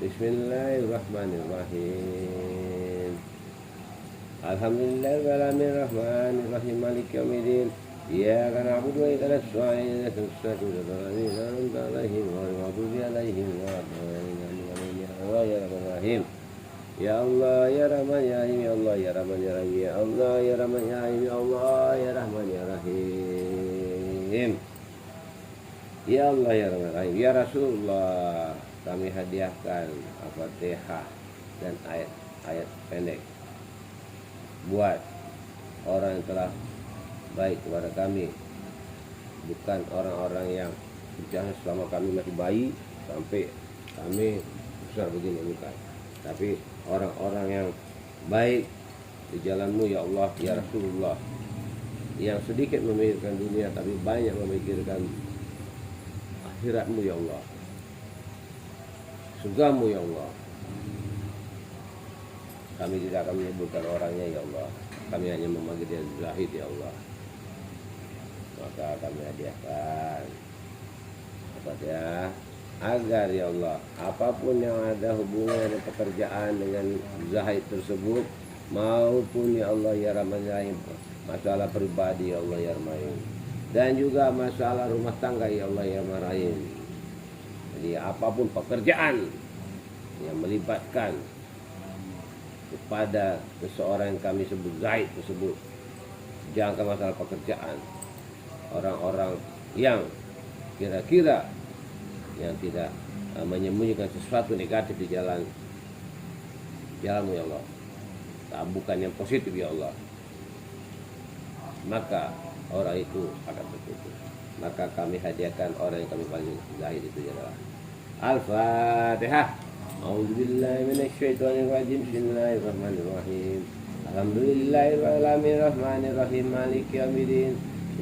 Bismillahirrahmanirrahim. Alhamdulillahirrahmanirrahim. Maliki yaumiddin. Iyyaka na'budu wa iyyaka nasta'in. Ihdinas siratal ladzina an'amta 'alaihim ghairil maghdubi 'alaihim waladdallin. Ya Allah ya Rahman ya Rahim, ya Allah ya Rahman ya Rahim, ya Allah ya Rahman ya Rahim, ya Allah ya Rahman ya Rahim. Ya Allah ya Rahman ya Rahim. Ya Rasulullah, kami hadiahkan Al-Fatihah dan ayat-ayat pendek buat orang yang telah baik kepada kami, bukan orang-orang yang jahat selama kami masih bayi sampai kami besar begini, bukan, tapi orang-orang yang baik di jalanmu ya Allah ya Rasulullah, yang sedikit memikirkan dunia tapi banyak memikirkan akhiratmu ya Allah, surgamu ya Allah. Kami tidak akan menyebutkan orangnya ya Allah, kami hanya memanggil dia Zahid ya Allah. Maka kami hadiahkan kepada agar ya Allah, apapun yang ada hubungan dan pekerjaan dengan Zahid tersebut, maupun ya Allah ya Rahman ya Rahim, masalah pribadi ya Allah ya Rahman ya Rahim, dan juga masalah rumah tangga ya Allah ya Rahman ya Rahim. Jadi apapun pekerjaan yang melibatkan kepada seseorang yang kami sebut Zahid tersebut, jangan masalah pekerjaan, orang-orang yang kira-kira yang tidak menyembunyikan sesuatu negatif di jalanmu ya Allah, bukan yang positif ya Allah, maka orang itu akan terputus. Maka kami hadiahkan orang yang kami paling Zahid itu adalah Al-Fatihah. A'udzubillahi minasyaitonirrajim. Bismillahirrahmanirrahim. Alhamdulillahirrahmanirrahim. Maliki yaumiddin.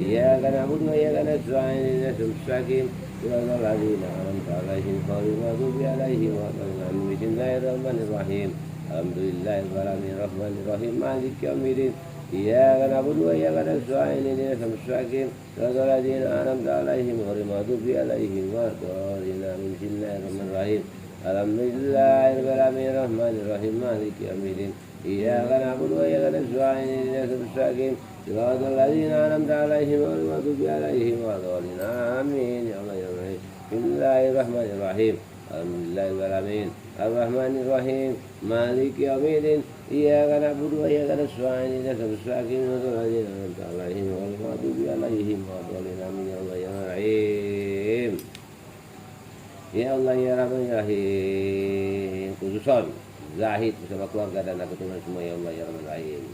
Iyyaka na'budu wa iyyaka nasta'in. Ihdinas siratal ladzina an'amta 'alaihim ghairil maghdubi 'alaihim waladdallin. Bismillahirrahmanirrahim. Alhamdulillahirrahmanirrahim. Maliki yaumiddin. Iyyaka na'budu wa iyyaka nasta'in. Ihdinas siratal ladzina an'amta 'alaihim ghairil maghdubi 'alaihim waladdallin. Bismillahirrahmanirrahim. Alhamdulillahirrahmanirrahim. Maliki yaumiddin. Iyyaka na'budu wa iyyaka nasta'in. Ihdinas siratal ladzina an'amta 'alaihim ghairil maghdubi 'alaihim waladdallin. Amin ya Allah ya Rahim. Bismillahirrahmanirrahim. Alhamdulillahirrahmanirrahim. Ar-Rahmanirrahim. Maliki yaumiddin. Iyyaka na'budu wa iyyaka nasta'in. Ihdinas siratal ladzina an'amta 'alaihim ghairil maghdubi 'alaihim waladdallin. Amin ya Allah ya Rahim. Ya Allah ya Rahman ya Rahim. Khususan Zahid bersama keluarga dan anak keturunan semua ya Allah ya Rahman ya Rahim.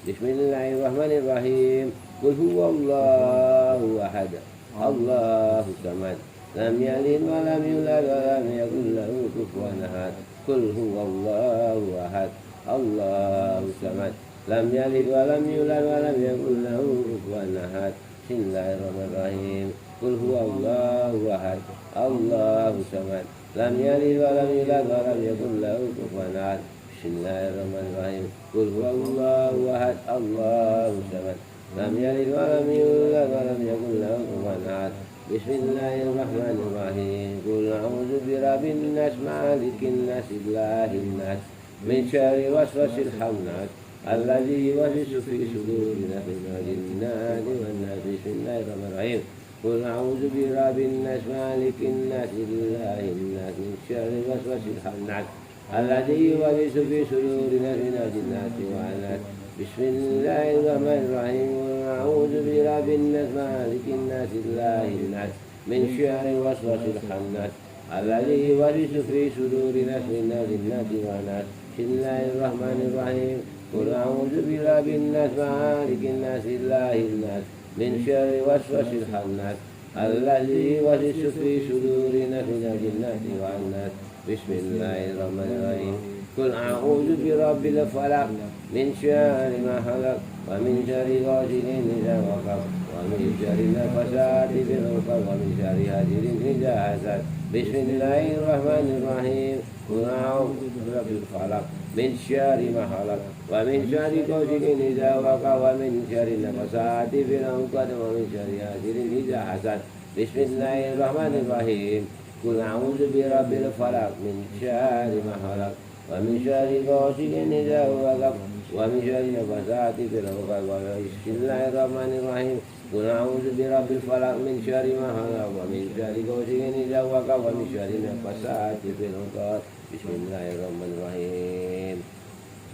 Bismillahirrahmanirrahim. Qul huwallahu ahad, Allahu samad, lam yalid wa lam yulad wa lam yakul lahu kufuwan ahad. Qul huwallahu ahad, Allahu samad, lam yalid wa lam yulad wa lam yakul lahu kufuwan ahad. Bismillahirrahmanirrahim. Qul huwallahu ahad, Allahu samad, lam yalid wa lam yulad wa lam yakul lahu kufuwan ahad. Bismillahirrahmanirrahim. Qul huwallahu ahad, Allahu samad, lam yalid wa lam yulad wa lam yakul lahu kufuwan ahad. Bismillahirrahmanirrahim. Qul a'udzu birabbin nas, malikin nas, ilahin nas, min syarri waswasil khannas, alladzi yuwaswisu fi sudurin nas minal jinnati wan nas. Bismillahirrahmanirrahim. Qul a'udzu birabbin nas, malikin nas, ilahin nas, min syarri waswasil khannas, alladzi yuwaswisu fi sudurin nas minal jinnati wan nas. Bismillahirrahmanirrahim. Qul a'udzu birabbin nas, malikin nas, ilahin nas, min syarri waswasil khannas, alladzi yuwaswisu fi sudurin nas minal jinnati wan nas. Bismillahirrahmanirrahim. Qul a'udzu birabbin nas, malikin nas, ilahin nas, min syarri waswasil khannas, alladzi yuwaswisu fi sudurin nas minal jinnati wan nas. Bismillahirrahmanirrahim. Qul a'udzu birabbil falaq, min syarri ma khalaq, wa min syarri ghasiqin idza waqab, wa min syarri nafasati fil 'uqad, wa min syarri hasidin idza hasad. Bismillahirrahmanirrahim. Qul a'udzu birabbil falaq, min syarri ma khalaq, wa min syarri ghasiqin idza waqab, wa min syarri nafasati fil 'uqad, wa min syarri hasidin idza hasad. Bismillahirrahmanirrahim. Qul a'udzu birabbil falaq min syarri ma khalaq wa min syarri ghasiqin idza waqab wa min syarri nafatsati fil 'uqad wa bismillahirrahmanirrahim. Qul a'udzu birabbil falaq min syarri ma khalaq wa min syarri ghasiqin idza waqab wa min syarri nafatsati fil 'uqad. Bismillahirrahmanirrahim.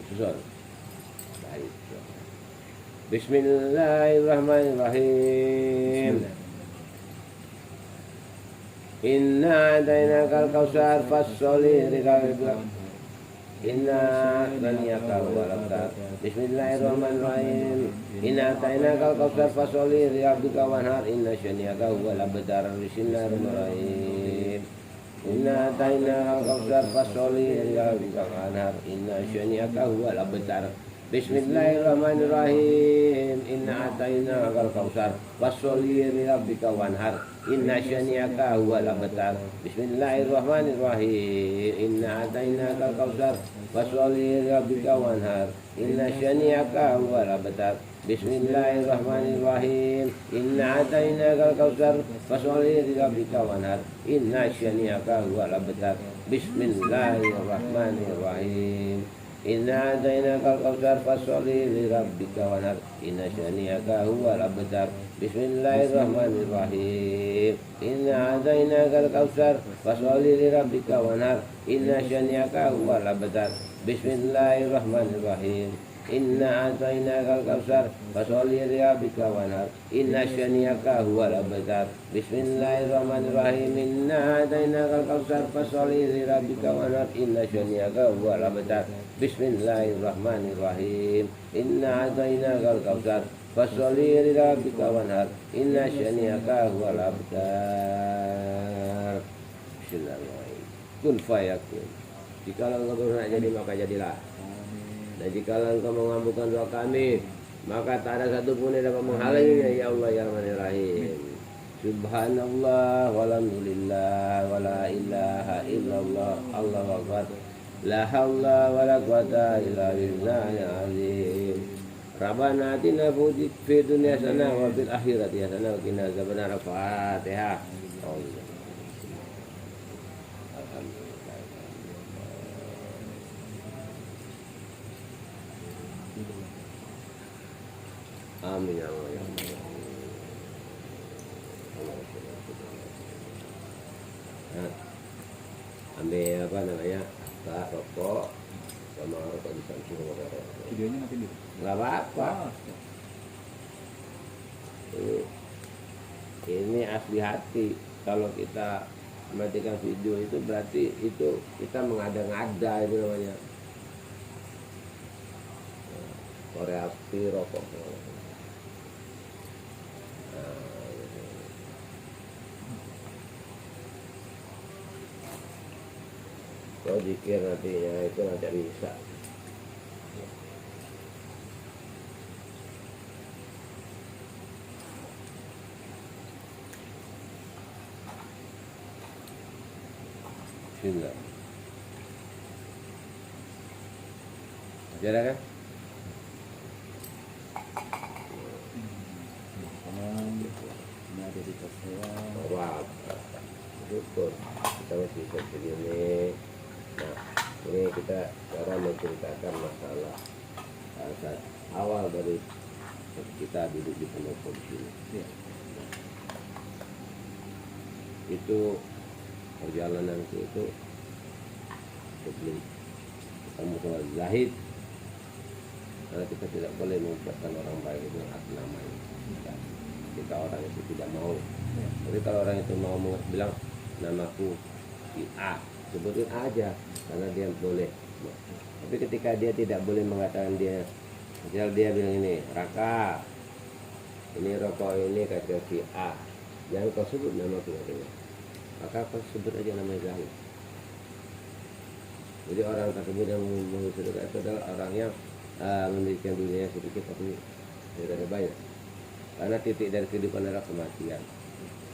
Susul. Baik. Bismillahirrahmanirrahim. Inna adainakal kausar fasholli lirabbika. Inna laniyaka walabta. Bismillahirrahmanirrahim. Inna adainakal kausar fasholli lirabbika wanhar. Inna syani'aka huwal abtar. Bismillahirrahmanirrahim. Inna adainakal kausar fasholli lirabbika wanhar. Inna syani'aka huwal abtar. Bismillahirrahmanirrahim. Inna atainakal kautsar fasholli lirabbika wanhar. Inna syani'aka huwal abtar. Bismillahirrahmanirrahim. Inna atainakal kautsar fasholli lirabbika wanhar. Inna syani'aka huwal abtar. Bismillahirrahmanirrahim. Inna atainakal kautsar fasholli lirabbika wanhar. Inna syani'aka huwal abtar. Bismillahirrahmanirrahim. Inna adainakal kautsar fasholli lirabbika wanhar. Inna syani'aka huwal abtar. Bismillahirrahmanirrahim. Inna adainakal kautsar fasholli lirabbika wanhar. Inna syani'aka huwal abtar. Bismillahirrahmanirrahim. Inna adainakal kautsar fasholli lirabbika wanhar. Inna syani'aka huwal abtar. Bismillahirrahmanirrahim. Inna adainakal kautsar fasholli lirabbika wanhar. Inna syani'aka huwal abtar. Bismillahirrahmanirrahim. Inna adainakal kautsar fasholli lirabbika wanhar. Inna syani'aka huwal abtar. Bismillahirrahmanirrahim. Kun fayakun. Jikalau engkau nak jadi maka jadilah. Dan jikalau engkau mengabulkan doa kami, maka tak ada satupun yang dapat menghalanginya. Ya Allah ya Rahmanir-Rahim. Subhanallah walhamdulillah wala ilaha illallah Allahu akbar. La haula wala quwata illa billahil azim. Rabbana atina fid dunya hasanah wa fil akhirati hasanah wa qina adzabannar. Fatihah. Amin ya Allah ya Allah. Nah, ambil apa namanya? Tak rokok sama rokok di samping rokok. Videonya nanti dulu. Nggak apa-apa. Ini asli hati. Kalau kita matikan video itu berarti itu kita mengada-ngada itu namanya. Korea api rokok. Kalau zikir nantinya itu nanti bisa. Bismillah. Masih ada kan? Ini ada di tas saya. Wah, syukur kita masih bisa begini. Nah, ini kita cara menceritakan masalah saat awal dari kita duduk di pendopo di sini. Ya. Itu perjalanan itu sebelum ketemu sama Zahid, karena kita tidak boleh mengucapkan orang baik itu atas namanya. Kita orang itu tidak mau. Tapi kalau orang itu mau bilang namaku si A, sebutin aja karena dia boleh. Tapi ketika dia tidak boleh mengatakan dia, misal dia bilang ini Raka, ini rokok ini kata si A, jangan kau sebut namaku katanya. Maka kau sebut aja nama Zahid. Jadi orang tersebut yang mengusirkan itu adalah orang yang memiliki dunia sedikit tapi tidak ada banyak. Karena titik dari kehidupan adalah kematian.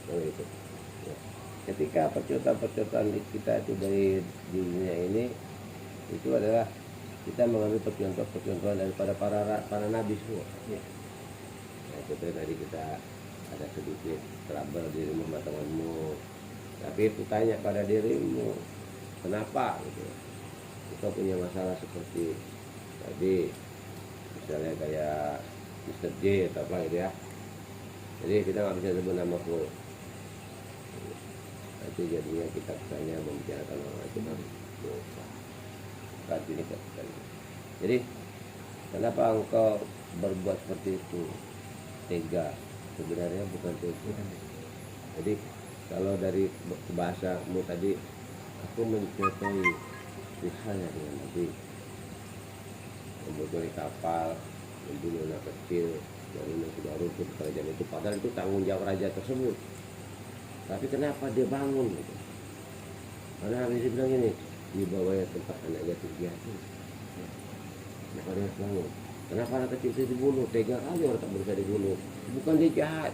Itu. Ya. Ketika percontohan-percontohan kita itu dari dunia ini itu adalah kita mengambil percontohan daripada para nabi semua. Ya. Nah, itu tadi kita ada sedikit trouble di rumah temanmu. Tapi itu tanya pada dirimu, kenapa gitu. Kita punya masalah seperti tadi, misalnya kayak Mr. J atau apa gitu ya. Jadi kita nggak bisa sebut nama full. Nanti jadinya kita tanya membicarakan orang itu kan dosa. Saat ini kita. Jadi kenapa engkau berbuat seperti itu? Tega. Sebenarnya bukan tega. Jadi kalau dari bahasamu tadi, aku mencontohi misalnya dengan Nabi membocori kapal, membunuh anak kecil, yang sudah runtuh kerajaan itu, padahal itu tanggung jawab raja tersebut. Tapi kenapa dia bangun gitu? Karena Nabi bilang ini, di bawahnya tempat anak yatim piatu. Maka dia harus bangun. Kenapa anak kecil itu dibunuh? Tega kali orang tak berusaha dibunuh. Bukan dia jahat.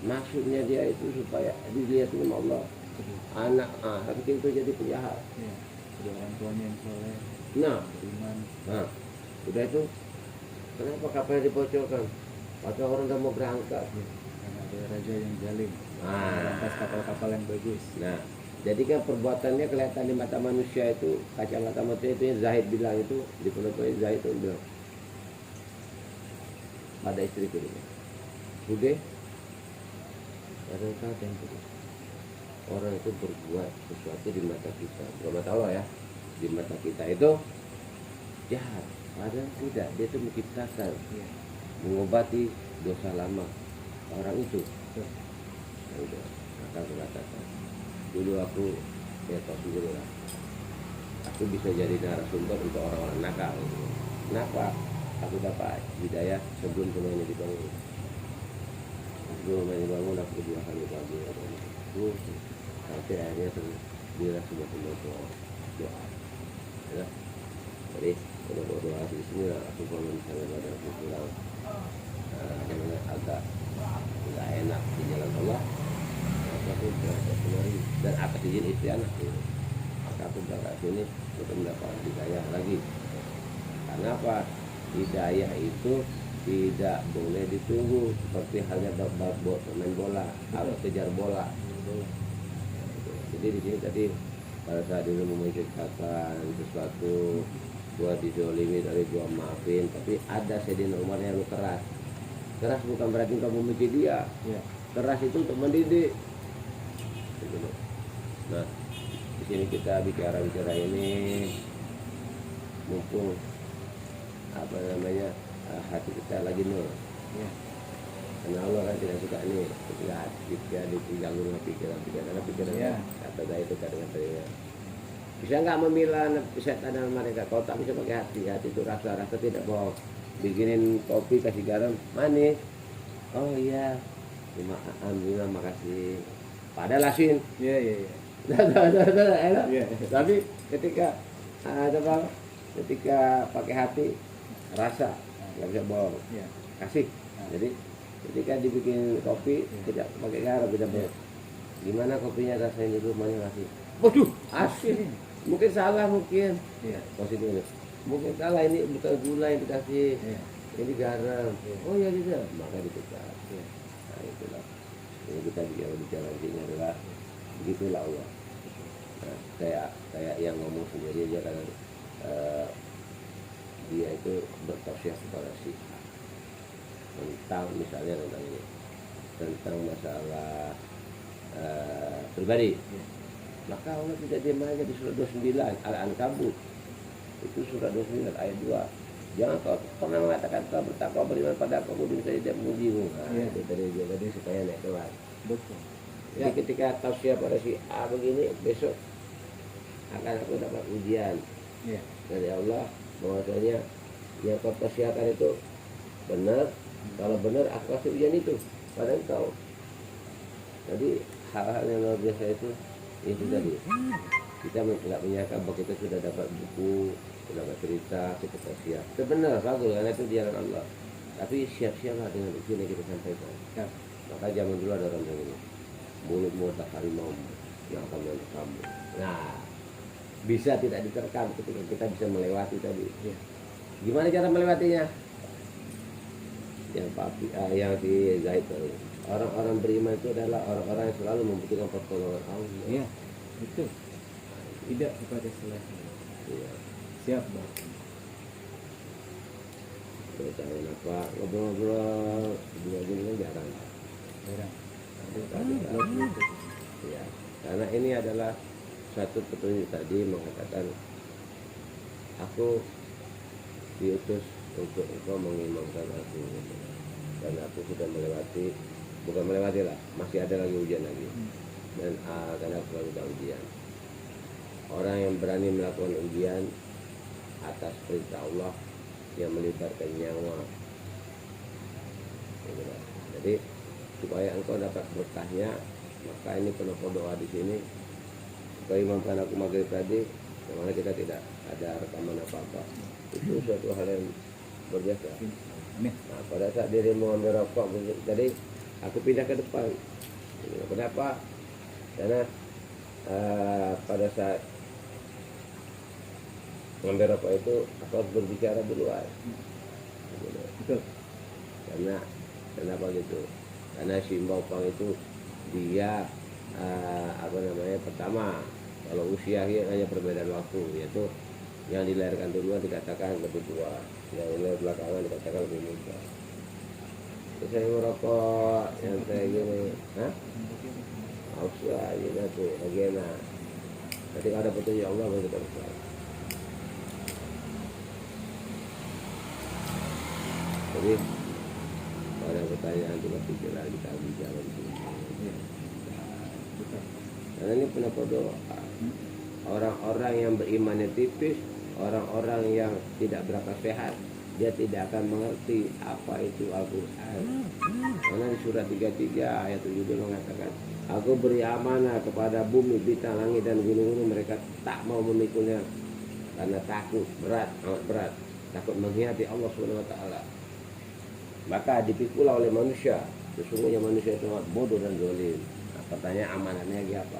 Maksudnya dia itu supaya dilihat sama Allah. Anak kecil itu jadi penjahat. Ada orang tuanya yang soleh, Nah, beriman. udah itu, kenapa kapalnya dibocorkan? Atau orang udah mau berangkat? Karena ada raja yang zalim. Lantas kapal-kapal yang bagus. Nah, jadi kan perbuatannya kelihatan di mata manusia itu, kacamata manusia itu yang Zahid bilang itu, di penutup Zahid itu bilang pada istriku ini, Bude, kadang-kadang yang putus. Orang itu berbuat sesuatu di mata kita, bukan mata Allah ya, di mata kita itu jahat, padahal tidak. Dia itu menciptakan, mengobati dosa lama orang itu. Ya udah, maka aku katakan, dulu aku ya tahu dulu lah, aku bisa jadi narasumber untuk orang-orang nakal. Kenapa? Aku dapat hidayah sebelum semuanya dibangun. Sebelum semuanya dibangun, aku 2 kali bangun. Sampai akhirnya dia sudah semua doa. Ya. Jadi kalau doa di sini aku kalau misalnya ada aku pulang agak nggak enak di jalan Allah, maka aku berangkat kemari dan atas izin istri anak. Maka aku berangkat sini untuk mendapat hidayah lagi. Karena apa? Hidayah itu tidak boleh ditunggu seperti halnya main bola atau kejar bola. Jadi di sini tadi pada saat dulu memikirkan sesuatu buat dizolimi dari gua maafin, tapi ada Sayyidina Umar yang lu keras bukan berarti kamu membenci dia. Keras itu untuk mendidik. Nah, di sini kita bicara ini mumpung apa namanya hati kita lagi nur. Karena Allah kan tidak suka ini ketika diganggu dengan pikiran kata itu kadang-kadang bisa nggak memilah setan dalam mereka. Kalau tak bisa pakai hati itu rasa tidak bohong. Bikinin kopi kasih garam manis, oh iya alhamdulillah makasih, padahal asin. Tapi ketika ketika pakai hati rasa nggak bisa bohong, kasih. Jadi ketika dibikin kopi tidak pakai garam, tidak bohong. Gimana kopinya rasanya dulu, mana kasih, waduh asin, mungkin salah, mungkin positif ini, mungkin salah, ini bukan gula yang dikasih, ini garam. Oh ya gitu, maka ditukar. Nah itulah ini kita bicara ini adalah begitulah Allah. Nah, kayak yang ngomong sendiri aja kan, dia itu bertausiah kepada si tentang misalnya tentang masalah pribadi. Maka Allah tidak diam aja di surah 29 Al-Ankabut, itu surah 29 ayat 2. Jangan kau pernah mengatakan kau bertakwa beriman pada aku, kemudian saya tidak mengujimu. Itu tadi supaya naik kelas. Betul. Jadi ketika tausiah pada si A begini, besok akan aku dapat ujian dari Allah bahwasanya yang kau tausiahkan itu benar. Kalau benar aku kasih ujian itu pada engkau. Jadi hal-hal yang luar biasa itu tadi. Kita nggak menyangka bahwa kita sudah dapat buku, sudah dapat cerita, kita tausiah. Itu benar, bagus, karena itu di jalan Allah. Tapi siap-siaplah dengan ujian yang kita sampaikan. Maka zaman dulu ada orang yang ini, mulut tak harimau yang akan menuntut kamu. Nah, bisa tidak diterkam ketika kita bisa melewati tadi. Gimana cara melewatinya? yang si Zaid tahu. Orang-orang beriman itu adalah orang-orang yang selalu membutuhkan pertolongan Allah. Iya, betul. Tidak kepada selain. Iya. Siap, Bang. Beritain apa ngobrol-ngobrol dua gini jarang. Jarang. Ada. Ya, karena ini adalah satu petunjuk tadi mengatakan aku diutus untuk engkau mengimamkan aku, dan aku sudah melewati, bukan melewati lah, masih ada lagi ujian lagi, dan karena aku selalu ada ujian. Orang yang berani melakukan ujian atas perintah Allah yang melibatkan nyawa, jadi supaya engkau dapat berkahnya, maka ini penuh doa di sini. Kau imamkan aku maghrib tadi, yang mana kita tidak ada rekaman apa-apa. Itu suatu hal yang berbiasa. Nah, pada saat dirimu ambil rokok, jadi aku pindah ke depan. Kenapa? Karena pada saat ngambil rokok itu aku harus berbicara duluan. Betul. Karena kenapa gitu? Karena si Mbak Pang itu dia pertama, kalau usia hanya perbedaan waktu, yaitu yang dilahirkan duluan dikatakan lebih tua, yang dilahirkan belakangan dikatakan lebih muda. Terus saya merokok yang kayak gini, Ausya ini tuh bagaimana? Jadi ada petunjuk Allah baru kita bisa. Jadi ada pertanyaan juga pikiran kita bicara di sini. Karena ini pernah doa. Orang-orang yang berimannya tipis, orang-orang yang tidak berakal sehat, dia tidak akan mengerti apa itu Al-Quran. Karena di surat 33 ayat 7 mengatakan, aku beri amanah kepada bumi, bintang, langit dan gunung-gunung, mereka tak mau memikulnya karena takut, berat, amat berat, takut mengkhianati Allah SWT. Maka dipikulah oleh manusia. Sesungguhnya manusia itu sangat bodoh dan zalim. Nah, pertanyaan amanahnya lagi apa?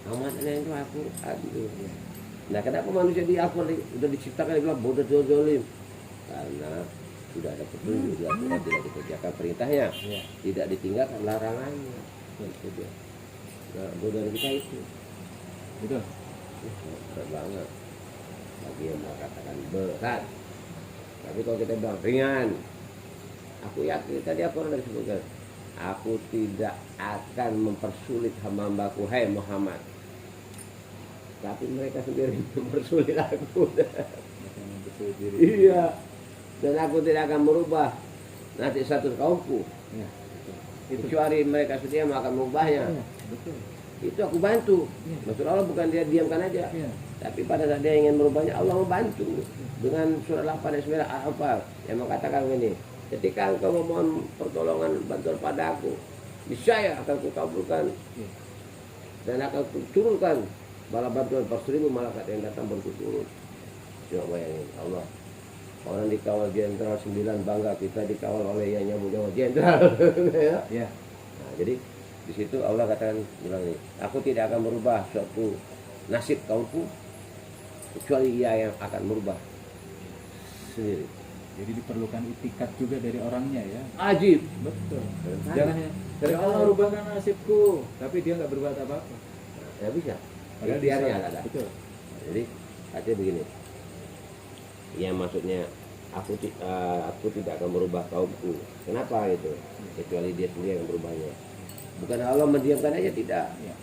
Amanahnya itu Al-Quran itu. Nah, kenapa manusia di Al-Quran sudah diciptakan dibilang bodoh dan zalim? Karena sudah ada petunjuk di Al-Quran, tidak dikerjakan perintahnya, tidak ditinggalkan larangannya. Itu dia. Nah, bodoh kita itu. Betul. Berat banget. Bagi yang mengatakan berat. Tapi kalau kita bilang ringan, aku yakin tadi aku sudah disebutkan, aku tidak akan mempersulit hamba-hambaku, hai Muhammad. Tapi mereka sendiri mempersulit aku. Iya. Dan aku tidak akan merubah nanti satu kaumku. Ya, Kecuali mereka sendiri akan merubahnya. ya, betul. Itu aku bantu. Maksud Allah bukan dia diamkan aja. Ya. Tapi pada saat dia ingin merubahnya, Allah membantu. Dengan surah 8 ayat 9 Al-Anfal yang mengatakan begini, ketika engkau memohon pertolongan bantuan padaku, niscaya akan kukabulkan dan akan kuturunkan bala bantuan per 1000 malaikat yang datang berturut-turut. Coba bayangin, Allah, orang dikawal jenderal 9 bangga, kita dikawal oleh yang nyambung jenderal. Ya. Nah, jadi di situ Allah katakan bilang ini, aku tidak akan merubah suatu nasib kaumku kecuali ia yang akan merubah sendiri. Jadi diperlukan itikat juga dari orangnya ya. Ajib. Betul. Jangan Jangan ya. Dari Allah rubahkan nasibku, tapi dia nggak berbuat apa-apa. Ya bisa. Padahal Ikhtiarnya bisa. ada. Betul. Jadi artinya begini. Ya maksudnya aku tidak akan merubah kaumku. Kenapa itu? Kecuali dia sendiri yang berubahnya. Bukan Allah mendiamkan aja, tidak. Ya.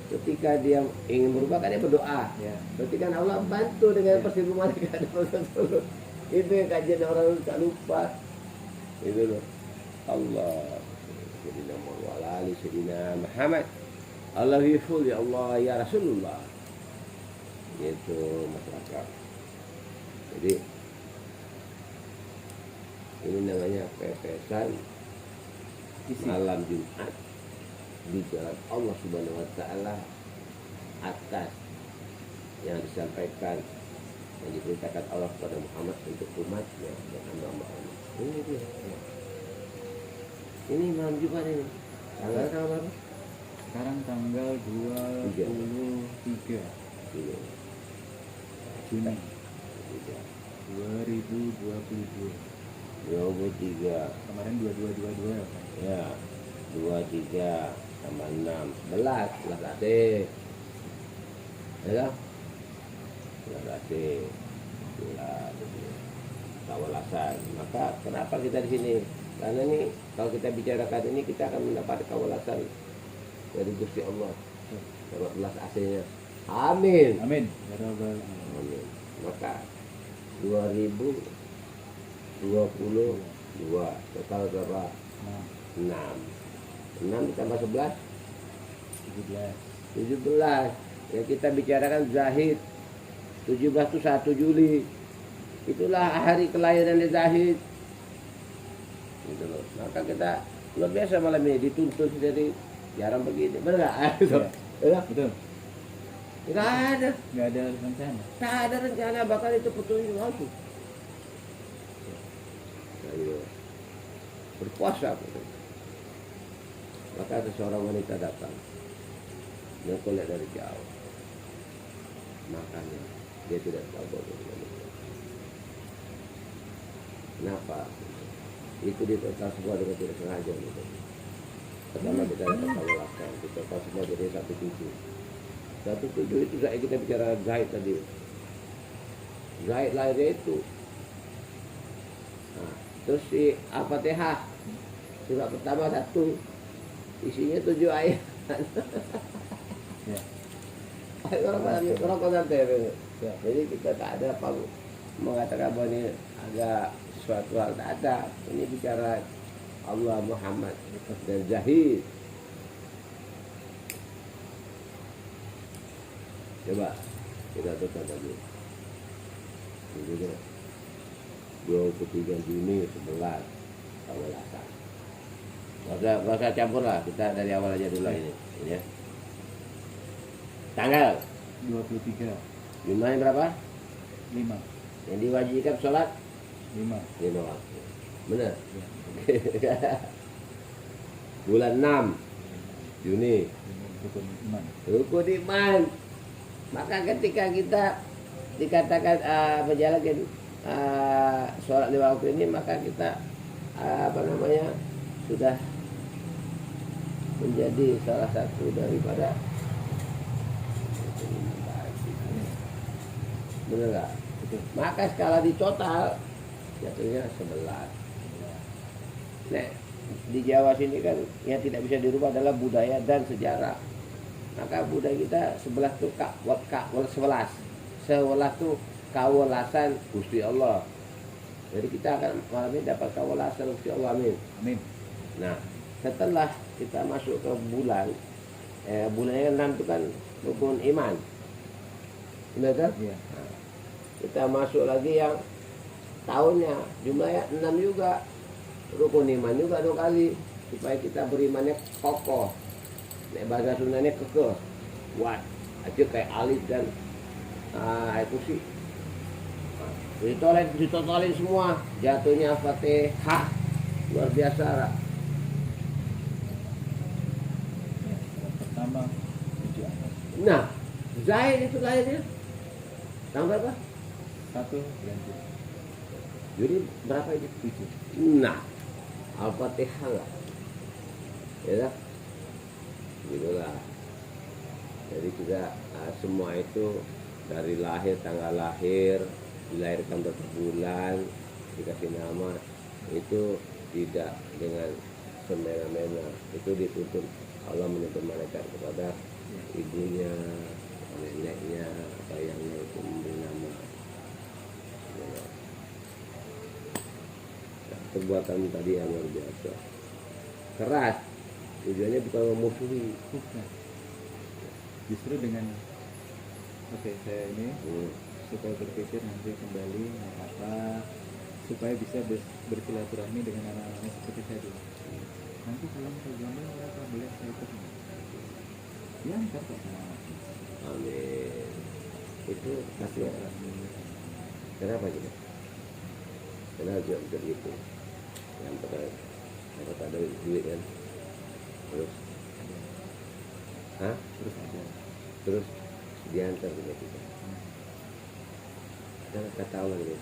Ketika dia ingin berubah kan dia berdoa. Ya. Berarti kan Allah bantu dengan Ya. persidu malaikat. Itu yang kajian orang tak lupa. Itu loh. Allah. Sayyidina Muhammad wa ali Sayyidina Muhammad. Allah yiful ya Allah ya Rasulullah. Itu masyarakat. Jadi ini namanya pepesan malam Jumat di jalan Allah Subhanahu wa taala atas yang disampaikan, yang diperintahkan Allah kepada Muhammad untuk umatnya dan hamba-hamba Allah. Ini dia. Ini malam Jumat ini. Tanggal berapa? Sekarang tanggal 23 Ini. Juni 2022. 23. Kemarin 2222 ya Pak. Ya, 23 tambah 6, 11 kasih. Ya kan? 11 kasih. 11 kawalasan. Maka kenapa kita di sini? Karena ini kalau kita bicarakan ini kita akan mendapat kawalasan dari Gusti Allah. 12 AC-nya. Amin. Amin. Ya Rabbal alamin. Amin. Maka 2022 total berapa? Nah, 6. 6 ditambah 11 17. 17. Yang kita bicarakan Zahid 17 itu 1 Juli. Itulah hari kelahiran Zahid. Gitu loh. Maka kita luar biasa malam ini dituntut dari jarang begini. Benar enggak? Iya. Betul. Enggak ada. Nggak ada rencana. Tak ada rencana, bahkan itu petunjuk langsung. Ayo berpuasa. Maka ada seorang wanita datang. Dia lihat dari jauh. Makanya dia tidak tahu bahwa kenapa? Itu ditotal semua dengan tidak sengaja. Gitu. Pertama kita dapat kawalasan, ditotal semua jadi 17. 17 itu Zaid, kita bicara Zaid tadi. Zaid lahirnya itu. Nah, terus si Al-Fatihah surat pertama 1, isinya 7 ayat. Ya. Orang konsanter. Jadi kita tak ada apa mengatakan bahwa ini agak suatu hal, tak ada. Ini bicara Allah, Muhammad dan Zahid. Coba kita tutup lagi. Ini juga 23 Juni 11 kawalasan. Gak usah campur lah, kita dari awal aja dulu ini ya. Tanggal 23. jumlahnya berapa? 5. Yang diwajibkan sholat 5. 5 waktu. Benar? Ya. Bulan 6 Juni Rukun iman. rukun iman. Maka ketika kita dikatakan menjalankan sholat 5 waktu ini, maka kita sudah menjadi salah satu daripada, benar nggak? Betul. Maka skala di total jatuhnya 11. Nah, di Jawa sini kan yang tidak bisa dirubah adalah budaya dan sejarah. Maka budaya kita 11 tuh 11. 11 tuh kawalasan Gusti Allah. Jadi kita akan malam ini dapat kawalasan Gusti Allah. Amin. Amin. Nah, setelah kita masuk ke bulan, bulan yang 6 itu kan rukun iman. Benar kan? Iya. Nah, kita masuk lagi yang tahunnya, jumlahnya 6 juga. Rukun iman juga 2 kali. Supaya kita berimannya kokoh. Nek bahasa Sundanya kekeh. Kuat. Aja kayak alif dan itu sih. Ditotalin semua. Jatuhnya Fatihah. Luar biasa. Yang pertama 7 ayat. Nah, Zaid itu lahirnya tanggal berapa? 1 bulan Juli. Jadi berapa itu? 7. Nah, Al-Fatihah lah. Ya kan? Gitulah. Jadi kita semua itu dari lahir, tanggal lahir, dilahirkan berapa bulan, dikasih nama, itu tidak dengan semena-mena. Itu dituntut, Allah menuntut malaikat kepada ibunya, neneknya, ayahnya itu memberi nama. Perbuatan tadi yang luar biasa, keras, tujuannya bukan memusuhi. Bukan. Justru dengan saya ini supaya berpikir nanti kembali mau apa, supaya bisa bersilaturahmi dengan anak-anaknya seperti saya dulu. Nanti kalau mau jomblo berapa boleh saya ikut? Ya ntar kok sama anaknya. Amin. Itu pasti ya. Kenapa gitu? Kenapa juga begitu? Yang dapat ada duit kan? Terus, Terus ada. terus diantar juga kita. Karena kata Allah ini,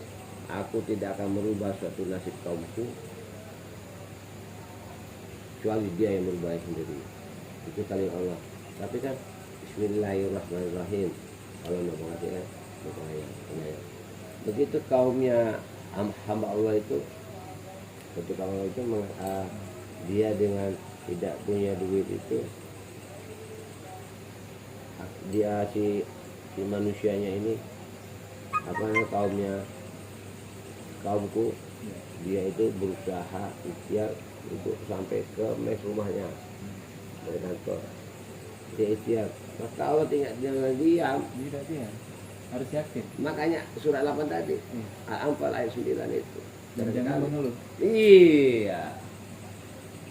aku tidak akan merubah suatu nasib kaumku kecuali dia yang merubah sendiri. Itu kalimat Allah. Tapi kan Bismillahirrahmanirrahim. Kalau mau mengatakan begitu kaumnya hamba Allah itu, ketika Allah itu dia dengan tidak punya duit itu, dia si manusianya ini apa namanya kaumku, dia itu berusaha ikhtiar untuk sampai ke mes rumahnya dari kantor, dia ikhtiar, maka Allah tidak diam. Tidak dia harus yakin. Makanya surat 8 tadi, Al-Anfal ayat 9 itu. Dan jangan mengeluh. Iya.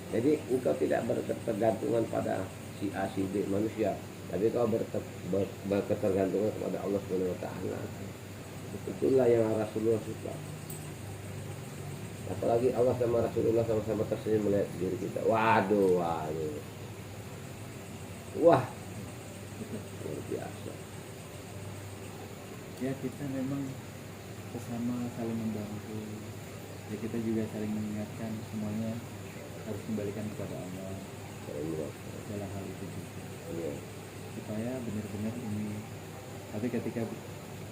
Jadi engkau tidak berketergantungan pada si A, si B manusia, tapi kau berketergantungan kepada Allah Subhanahu wa taala. Itulah yang Rasulullah suka. Apalagi Allah sama Rasulullah sama-sama tersenyum melihat diri kita. Waduh. Wah. Luar biasa. Ya kita memang sesama saling membantu. Ya kita juga saling mengingatkan semuanya harus kembalikan kepada Allah dalam hal itu juga. Ya. Supaya benar-benar ini. Tapi ketika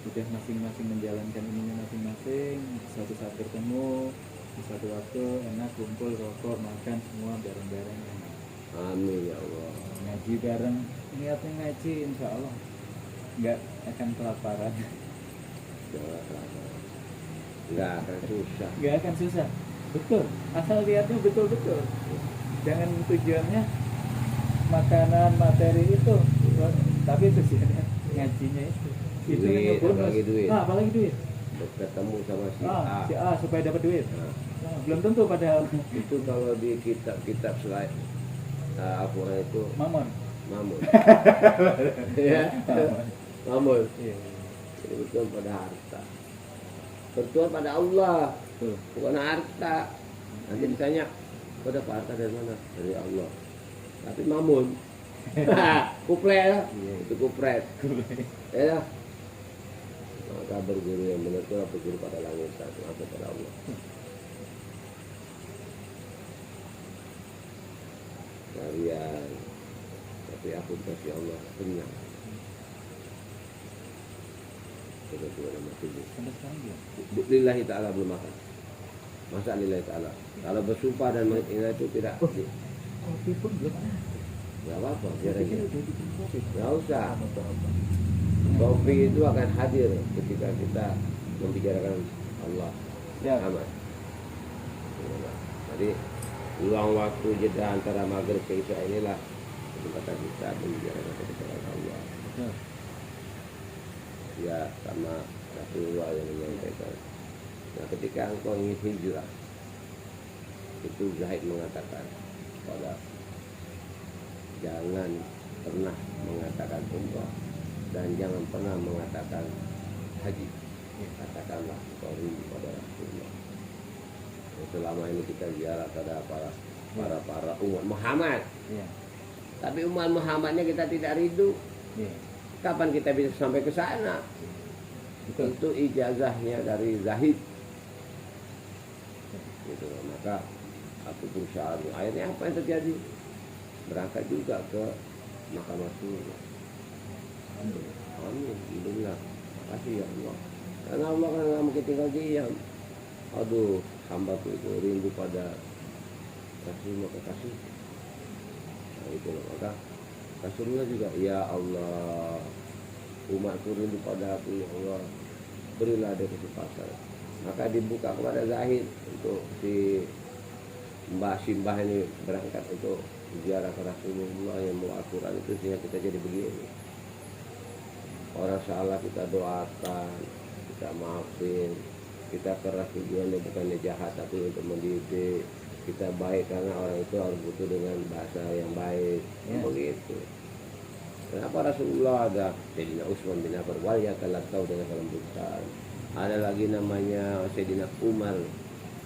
sudah masing-masing menjalankan ininya masing-masing, suatu saat bertemu di suatu waktu enak kumpul rokok makan semua bareng-bareng. Amin ya Allah. Ngaji bareng, niatnya ngaji insya Allah nggak akan kelaparan. Nggak akan susah. Nggak akan susah, betul. Asal lihatnya betul-betul. Jangan tujuannya makanan materi itu, tapi tujuannya ngajinya itu. Itu Duit, bonus. apalagi duit. Apalagi duit. Ketemu sama si Si A supaya dapat duit. Nah, Belum tentu padahal. itu kalau di kitab-kitab selain Al-Quran itu Mamun. Ya, mamun. Iya. Ini bertuan pada harta, bertuan pada Allah, bukan harta. Nanti ditanya, kau dapat harta dari mana? Dari Allah. Tapi mamun. Kupret ya? Itu kupret. Ya. Maka berguru yang benar itu berguru pada langit, atau pada Allah. Kalian, tapi aku kasih Allah tenang. Kedua nama tujuh. Sampai sekarang dia. Lillahi ta'ala belum makan. Masa lillahi ta'ala. Kalau bersumpah dan mengingat itu tidak. Kopi pun belum ada. Gak apa-apa, biar aja. Udah bikin kopi. Gak usah. Kopi itu akan hadir ketika kita membicarakan Allah. Ya. Aman. Jadi luang waktu jeda antara maghrib ke isya inilah kesempatan kita membicarakan kebesaran Allah. Betul. Ya, sama Rasulullah yang menyampaikan. Nah, ketika engkau ingin hijrah, itu Zahid mengatakan pada jangan pernah mengatakan umrah dan jangan pernah mengatakan haji. Katakanlah engkau rindu pada Rasulullah. Selama ini kita ziarah pada para umat Muhammad. Iya. Tapi umat Muhammadnya kita tidak rindu. Iya. Kapan kita bisa sampai ke sana? Betul. Itu ijazahnya dari Zahid. Gitu. Maka aku berusaha. Akhirnya apa yang terjadi? Berangkat juga ke makam Rasulullah. Amin. Alhamdulillah. Makasih ya Allah. Karena Allah kan nggak mungkin tinggal diam. Aduh, hambaku itu rindu pada Rasulullah kekasih. Nah itu loh. Maka Rasulullah juga, ya Allah, umatku rindu pada aku, ya Allah, berilah dia kesempatan. Maka dibuka kepada Zahid untuk si Mbah Simbah ini berangkat untuk ziarah ke Rasulullah yang mau Al-Quran itu, sehingga kita jadi begini. Orang salah kita doakan, kita maafin, kita keras tujuannya bukannya jahat tapi untuk mendidik. Kita baik karena orang itu harus butuh dengan bahasa yang baik. Ya. Begitu. Kenapa Rasulullah ada Sayyidina Utsman bin Affan ya kalau tahu dengan kelembutan. Ada lagi namanya Sayyidina Umar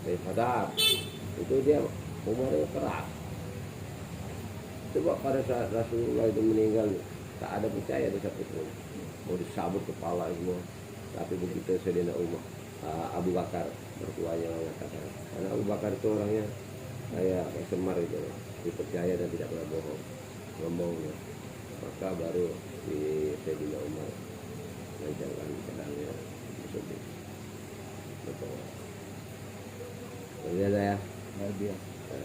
bin Khattab. Itu dia Umar yang keras. Coba pada saat Rasulullah itu meninggal tak ada percaya ada satu pun. Mau disabut kepala semua. Tapi begitu Sayyidina Umar Abu Bakar mertuanya mengatakan, karena Abu Bakar itu orangnya kayak Semar itu, dipercaya dan tidak pernah bohong ngomongnya. Maka baru di Sayyidina Umar menjalankan pedangnya tersebut. Betul. Jadi ya,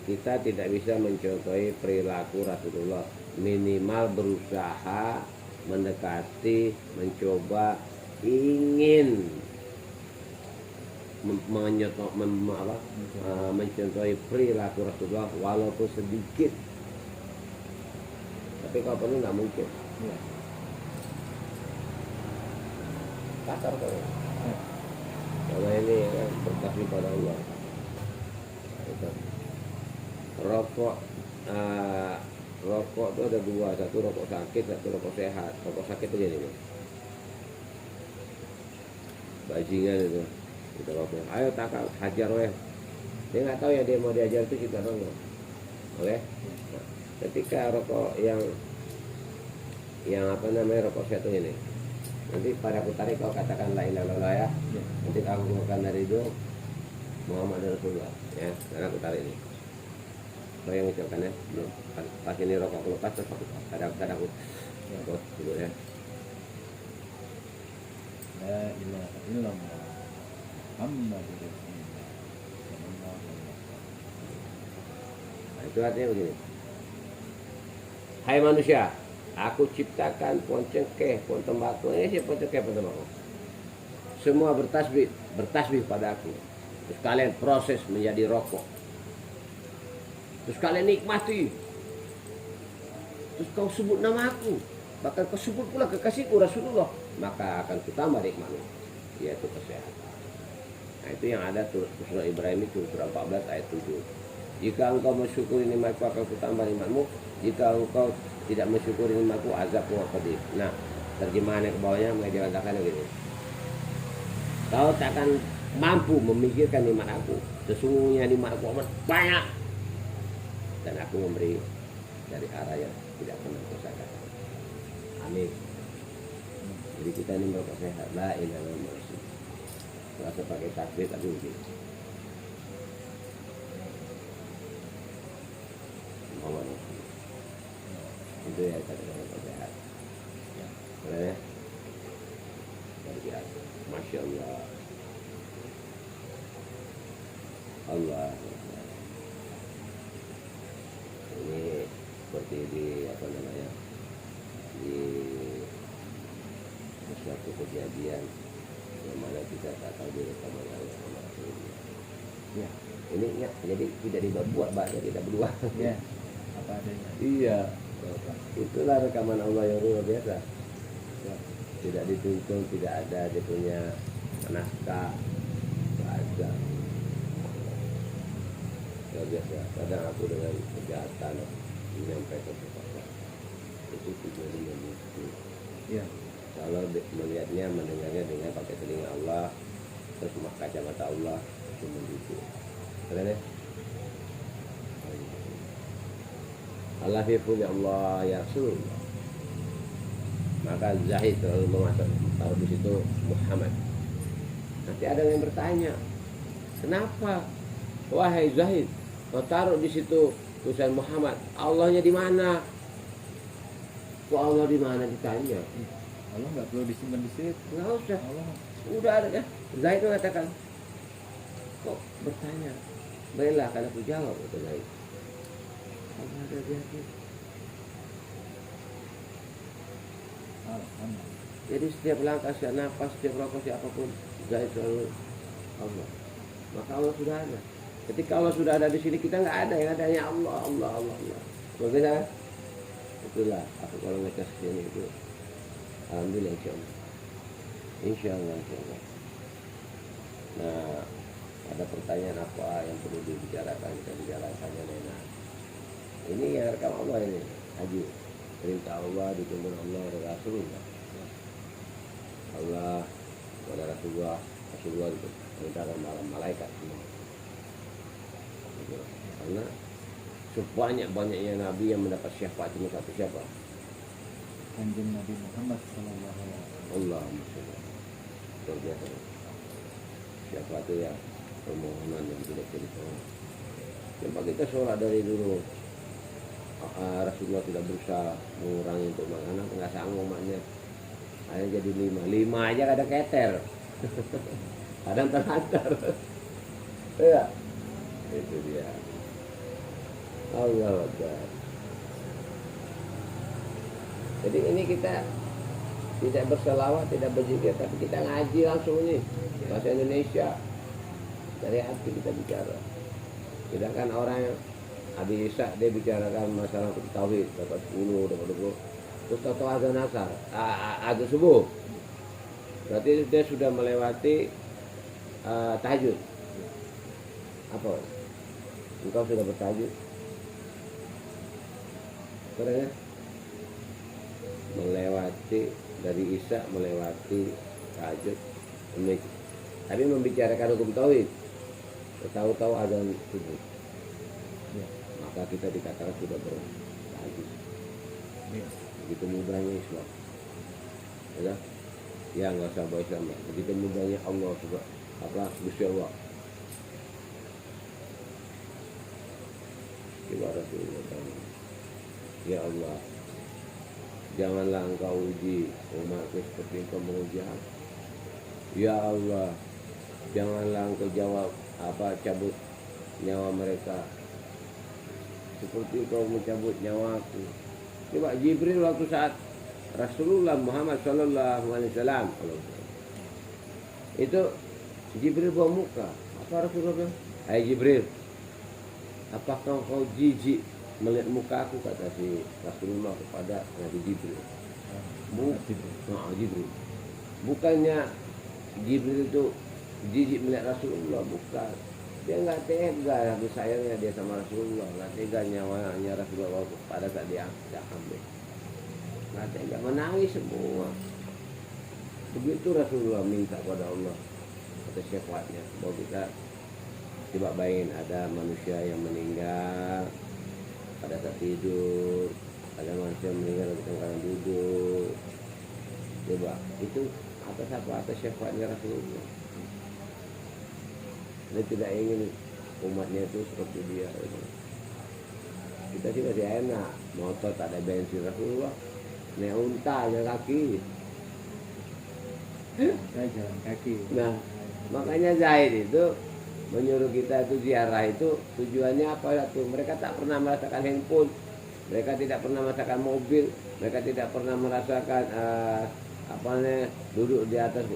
kita tidak bisa mencontohi perilaku Rasulullah, minimal berusaha mendekati, mencoba, ingin mencontohi perilaku Rasulullah walaupun sedikit. Tapi kalau perlu nggak mungkin. Iya. Kasar kok. Karena ini kan berkasih pada Allah. Rokok rokok itu ada dua, satu rokok sakit, satu rokok sehat. Rokok sakit itu jadi bajingan itu kita rokok. Ayo takal hajar weh. Dia nggak tahu ya dia mau diajar itu kita dong. Oke? Nah, ketika rokok yang apa namanya rokok sehat itu ini, nanti pada aku tarik kau katakan la ilaha illallah ya. Nanti aku keluarkan dari itu Muhammad Rasulullah ya, karena aku tarik ini. Kau yang ucapkan ya, pas ini rokok lepas terus aku dulu ya. La ilaha illallah Muhammadur Rasulullah. Nah, itu artinya begini. Hai manusia, aku ciptakan pohon cengkeh, pohon tembakau. Ini sih pohon cengkeh, pohon tembakau. Semua bertasbih pada aku. Terus kalian proses menjadi rokok. Terus kalian nikmati. Terus kau sebut nama aku. Bahkan kau sebut pula kekasihku Rasulullah. Maka akan kutambah nikmatmu, yaitu kesehatan. Nah itu yang ada tuh surah Ibrahim itu surah 14 ayat 7. Jika engkau mensyukuri nikmatku akan kutambah nikmatmu. Jika engkau tidak mensyukuri nikmatku azabku pedih. Nah terjemahannya ke bawahnya mengatakan begini. Kau takkan mampu memikirkan nikmat aku. Sesungguhnya nikmatku amat banyak. Dan aku memberi dari arah yang tidak pernah kau sangka. Amin. Jadi kita ini merokok sehat. La ilaha illallah. Rasa pakai takbir tapi begini. Muhammad itu ya kata merokok sehat. Boleh ya? Luar biasa. Masya Allah. Allah. Ini seperti di apa namanya, di suatu kejadian yang mana kita tak tahu diri sama Allah. Ya, ini ingat, jadi tidak dibuat bahasa kita berdua. Ya, apa adanya. Iya, itulah rekaman Allah yang luar biasa. Ya, tidak dituntun, tidak ada dia punya naskah, tidak ada. Luar biasa. Kadang aku dengan kejahatan menyampaikan sesuatu itu tujuannya itu. Ya. Kalau melihatnya, mendengarnya dengan pakai telinga Allah, terus kacamata Allah, itu begitu. Keren ya? Allah firman Allah ya Rasulullah. Maka Zahid selalu memasuk taruh di situ Muhammad. Nanti ada yang bertanya, kenapa wahai Zahid kau taruh di situ tulisan Muhammad? Allahnya di mana? Kok Allah di mana ditanya? Allah nggak perlu disimpan di situ. Nggak usah. Allah Udah ada ya. Zaid mengatakan, kok bertanya? Baiklah akan aku jawab, kata Zaid. Allah ada di hati. Alhamdulillah. Jadi setiap langkah, setiap nafas, setiap rokok, siapapun, Zaid selalu Allah. Maka Allah sudah ada. Ketika Allah sudah ada di sini, kita nggak ada, yang adanya Allah, Allah, Allah, Allah. Bagaimana? Itulah aku kalau ngecas sini itu. Alhamdulillah insya Allah. Nah ada pertanyaan apa yang perlu dibicarakan, kita bicarakannya Nena. Ini yang rekam Allah ini Haji, perintah Allah dituntun Allah oleh Rasulullah. Allah kepada Rasulullah itu perintahkan malam malaikat semua. Karena sebanyak-banyaknya Nabi yang mendapat syafaat cuma satu siapa? Kanjeng Nabi Muhammad sallallahu alaihi wasallam. Allah Muhammad. Luar biasa. siapa tuh ya permohonan yang tidak ditolak. Coba kita sholat dari dulu. Rasulullah tidak berusaha mengurangi untuk makanan, nggak sanggup maknya. Akhirnya jadi 5 aja kadang keter. Kadang terhantar. Ya, itu dia. Allah Akbar. Jadi ini kita tidak berselawat, tidak berzikir, tapi kita ngaji langsung nih bahasa Indonesia, dari hati kita bicara. Sedangkan orang yang habis Isya dia bicarakan masalah tauhid, dapat 10, dapat 20, terus tahu azan asar, azan subuh, berarti dia sudah melewati tahajud. Apa? Engkau sudah bertahajud? Karena melewati dari Isya, melewati tahajud, tapi membicarakan hukum tauhid, tahu-tahu azan subuh, ya, maka kita dikatakan sudah bertahajud. Ya. Begitu mudahnya Islam, ya nggak usah bahas Islam, begitu mudahnya Allah juga, Gusti Allah. Ya Allah, janganlah engkau uji umatku seperti engkau menguji aku. Ya Allah, janganlah engkau cabut nyawa mereka seperti engkau mencabut nyawaku. Coba Jibril waktu saat Rasulullah Muhammad SAW itu Jibril bawa muka. Apa Rasulullah bilang? Hai Jibril, apakah kau jijik melihat muka aku, kata si Rasulullah kepada Nabi Jibril. Jibril. Bukannya Jibril itu jijik melihat Rasulullah, bukan. Dia nggak tega, habis sayangnya dia sama Rasulullah, nggak tega nyawanya Rasulullah pada saat dia ambil. Nggak tega, menangis semua. Begitu Rasulullah minta pada Allah atas syafaatnya, bahwa kita coba bayangin ada manusia yang meninggal pada saat tidur, ada manusia meninggal dalam keadaan duduk. Coba itu atas apa? Atas syafaatnya Rasulullah. Dia tidak ingin umatnya itu seperti dia. Kita sih masih enak, motor tak ada bensin, Rasulullah naik unta, jalan kaki. Saya jalan kaki. Nah, makanya Zaid itu menyuruh kita itu ziarah itu tujuannya apa tuh? Mereka tak pernah merasakan handphone, mereka tidak pernah merasakan mobil, mereka tidak pernah merasakan duduk di atas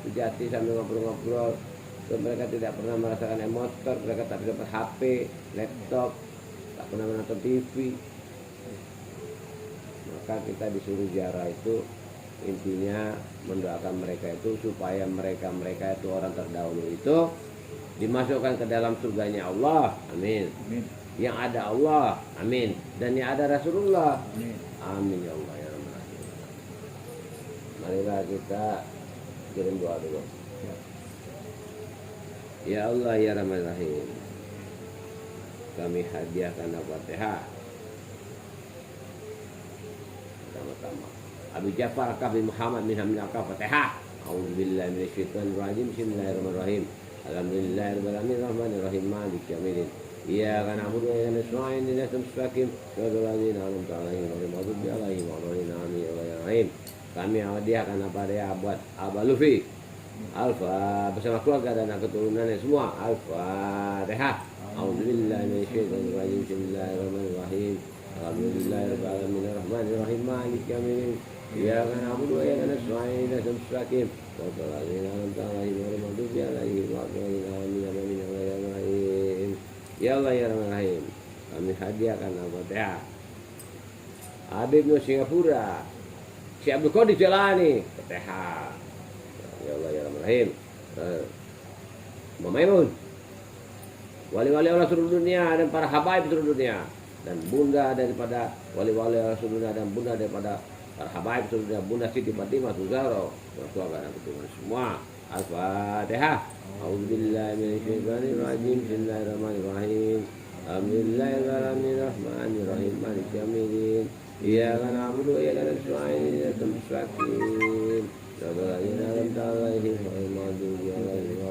sejati sambil ngobrol-ngobrol. Mereka tidak pernah merasakan motor, mereka tak bisa HP, laptop, tak pernah menonton TV. Maka kita disuruh ziarah itu intinya mendoakan mereka itu supaya mereka itu orang terdahulu itu dimasukkan ke dalam surganya Allah, amin. Amin. Yang ada Allah, amin. Dan yang ada Rasulullah, amin. Amin ya Allah ya Rabbal alamin. Marilah kita kirim doa dulu. Ya Allah ya Rahman Rahim, kami hadiahkan Al-Fatihah. Pertama-tama Abu Ja'far Kabir Muhammad min hamil Al-Fatihah. A'udzubillahi minasyaitonir rajim. Bismillahirrahmanirrahim. Alhamdulillahirabbil alamin arrahmanir rahim maliki yaumiddin. Iyyaka na'budu wa iyyaka nasta'in ihdinas siratal mustaqim shiratal ladzina an'amta 'alaihim ghairil maghdubi 'alaihim waladdallin. Kami hadiahkan Al-Fatihah buat Abah Lufi Alfa bersama keluarga dan keturunannya semua. Al-Fatihah. A'udzubillahi minasyaitonir rajim. Bismillahirrahmanirrahim. Alhamdulillahirabbil alamin arrahmanir rahim maliki yaumiddin. Iyyaka na'budu wa iyyaka nasta'in ihdinas siratal mustaqim shiratal ladzina an'amta 'alaihim ghairil maghdubi alaihim waladdallin. Ya Allah ya Rahman Rahim, kami hadiahkan Al-Fatihah Habib Nur Singapura, Syekh Abdul Qadir Jalani, Fatihah. Ya Allah ya Rahman Rahim, Maimun, wali-wali Allah seluruh dunia dan para habaib seluruh dunia, dan bunda daripada wali-wali Allah seluruh dunia dan bunda daripada para habaib seluruh dunia, Bunda Siti Fatimah Tuzaro, keluarga dan keturunan semua. Al-Fatihah. A'udzubillahi minasyaitonir rajim. Bismillahirrahmanirrahim. Alhamdulillahirrahmanirrahim. Maliki yaumiddin. Iyyaka na'budu wa iyyaka nasta'in ihdinas siratal mustaqim. Shiratal ladzina an'amta 'alaihim ghairil maghdubi 'alaihim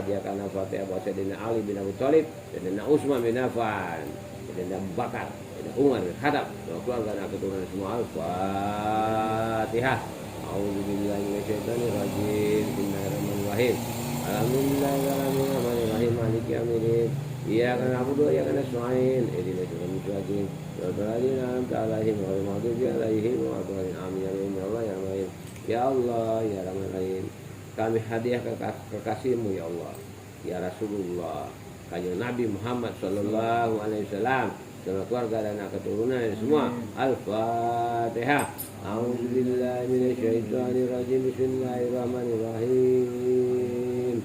hadiahkan Al-Fatihah buat Sayyidina Ali bin Abi Thalib, Sayyidina Utsman bin Affan, Sayyidina Abu Bakar, Sayyidina Umar bin Khattab, keluarga anak keturunan semua. Al-Fatihah. A'udzubillahi minasyaitonir rajim. Bismillahirrahmanirrahim. Alhamdulillahirrahmanirrahim. Maliki yaumiddin. Iyyaka na'budu wa iyyaka nasta'in. Ihdinas siratal mustaqim. Shiratal ladzina an'amta 'alaihim ghairil maghdubi 'alaihim waladdallin. Amin ya Allah ya Rahim. Ya Allah ya Rahman. Kami hadiah kekasihmu ya Allah, ya Rasulullah, kanjeng Nabi Muhammad sallallahu alaihi wasallam, sama keluarga dan anak keturunan semua. Al-Fatihah. A'udzubillahi minasyaitonir rajim. Bismillahirrahmanirrahim.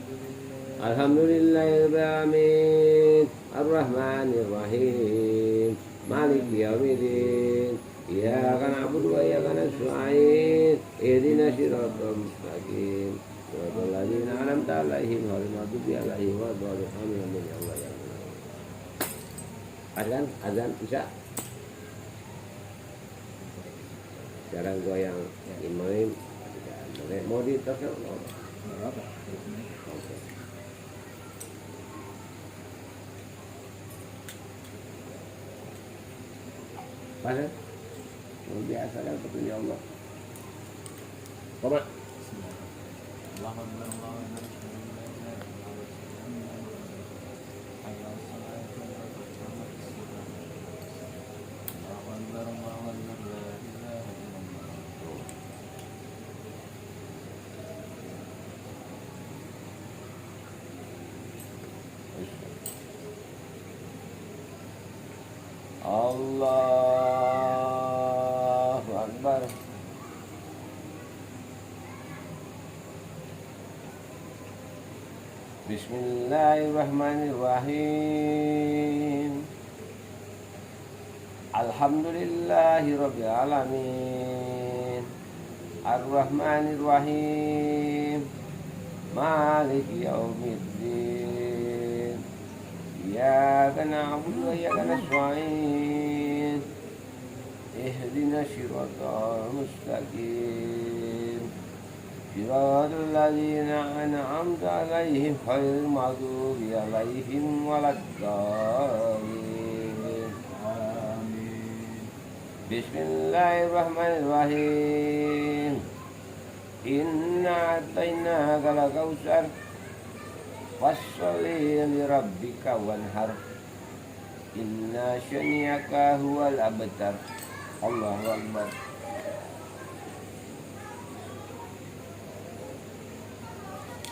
Alhamdulillahirabbil alamin. Arrahmanir rahim. Maliki yaumiddin. Iyyaka na'budu wa iyyaka nasta'in. Ihdinas siratal mustaqim. Shiratal ladzina an'amta 'alaihim ghairil maghdubi 'alaihim waladdallin. Amin ya Allah ya Rahman. Azan Isya. Sekarang goyang imam. Mau diteruskan? Apa? Pada luar biasa kan petunjuk Allah. Koma. Allahu Akbar. Bismillahirrahmanirrahim. Alhamdulillahi rabbil alamin. Ar-Rahmanir-Rahim. Maliki yaumiddin. Iyyaka na'budu wa iyyaka nasta'in. Ihdinas siratal mustaqim. Shiratal ladzina an'amta 'alaihim ghairil maghdubi 'alaihim waladdallin. Amin. Bismillahirrahmanirrahim. Inna a'tainaka al-kautsar fasholli li rabbika wanhar. Inna syani'aka huwal abtar. Allahu Akbar.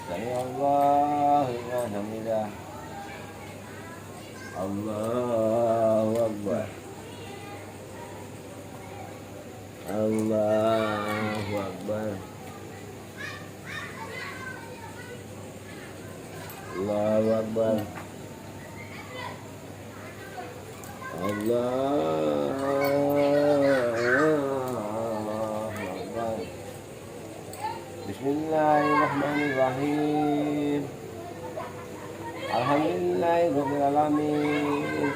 Sami Allahu liman hamidah. Allahu Akbar. Allahu Akbar. Allahu Akbar. Allahu Akbar. Bismillahirrahmanirrahim. Alhamdulillahirabbil alamin.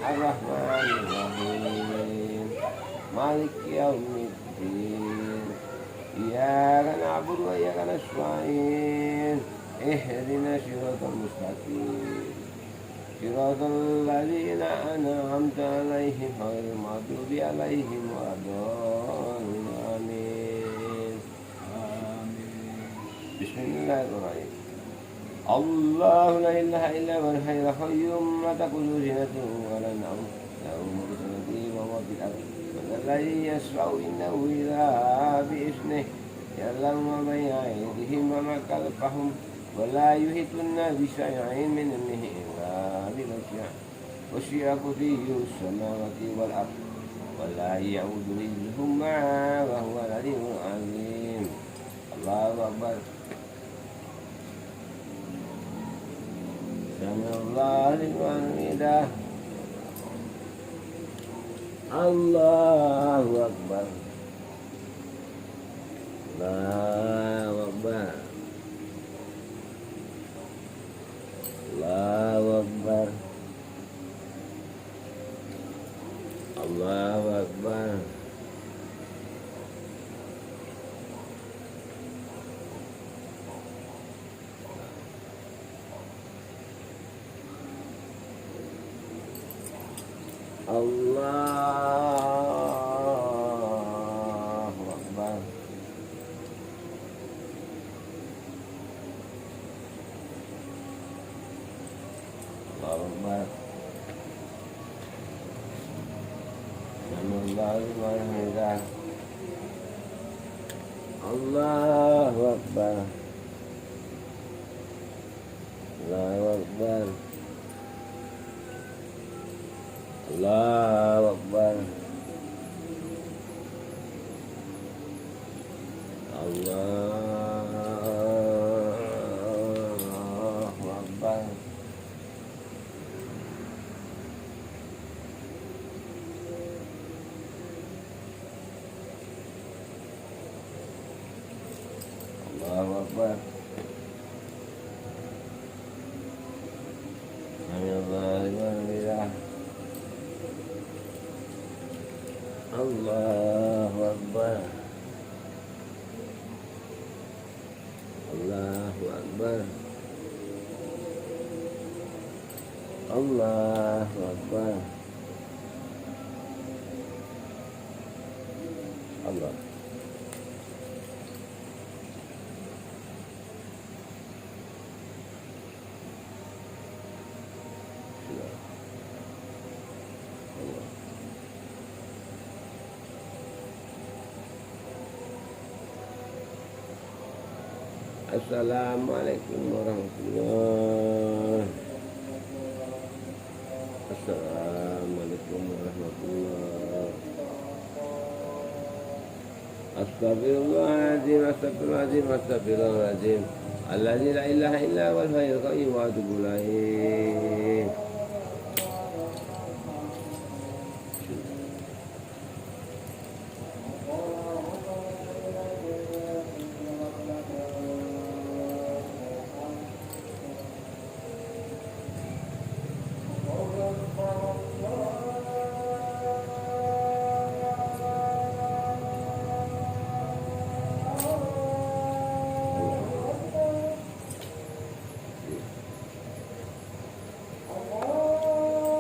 Ar-Rahmanir-Rahim. Maliki yaumiddin. Iyyaka na'budu wa iyyaka nasta'in. Ihdinas siratal mustaqim. Shiratal ladzina an'amta 'alaihim ghairil maghdubi 'alaihim waladdallin. Amin. Bismillahirrahmanirrahim. Allahu la ilaha illa huwal hayyul qayyum la ta'khudhuhu sinatun wa la nawm lahu mulku samawati wa fil ardi man alladhi yashfa'u indahu illa bi'iznihi ya'lamu ma bayna aydihim wa ma khalfahum wa la yuhituna bi shay'in min ilmihi illa bima sha'a wasi'a kursiyyuhu samawati wal ardi wa la ya'uduhu hifdhuhuma wa huwal 'aliyyul 'azim. Allahu Akbar. Sami'allahu liman hamidah. Allahu Akbar. Allahu Akbar. Allahu Akbar. Allahu Akbar. Allahu Akbar. Allahu Akbar. Allahu Akbar. Allahu Akbar. Allahu Akbar. Allahu Akbar. Allahu Akbar. Allahu Akbar. Allahu Akbar. Allahu Akbar. Allahu Akbar. Allah. Assalamualaikum warahmatullahi. Assalamualaikum warahmatullahi. Astagfirullahaladzim, astagfirullahaladzim, astagfirullahaladzim. Alladzi la ilaha illa huwal hayyul qayyum wa atubu ilaih.